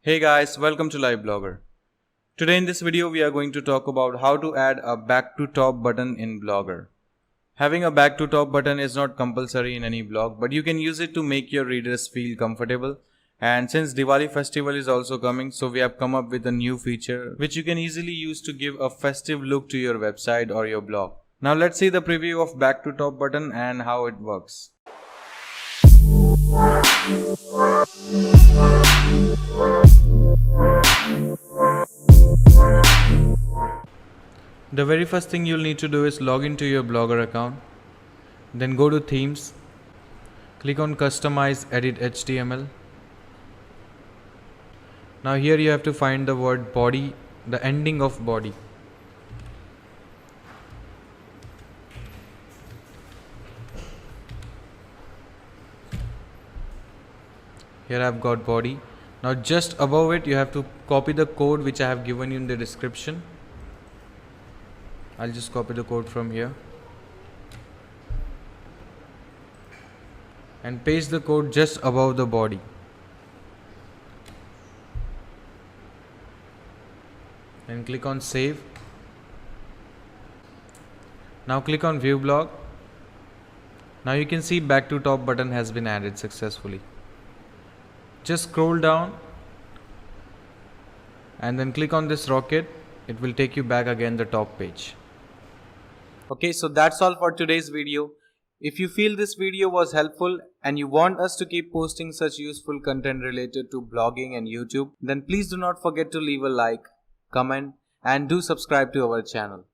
Hey guys, welcome to Live Blogger. Today in this video we are going to talk about how to add a back to top button in Blogger. Having a back to top button is not compulsory in any blog, but you can use it to make your readers feel comfortable. And since Diwali festival is also coming, so we have come up with a new feature which you can easily use to give a festive look to your website or your blog. Now let's see the preview of back to top button and how it works. The very first thing you'll need to do is log into your Blogger account. Then go to themes. Click on customize edit HTML. Now here you have to find the word body, the ending of body. Here I've got body. Now just above it you have to copy the code which I have given you in the description. I'll just copy the code from here and paste the code just above the body. And click on save. Now click on view blog. Now you can see back to top button has been added successfully. Just scroll down and then click on this rocket. It will take you back again the top page. Okay, so that's all for today's video. If you feel this video was helpful and you want us to keep posting such useful content related to blogging and YouTube, then please do not forget to leave a like, comment and do subscribe to our channel.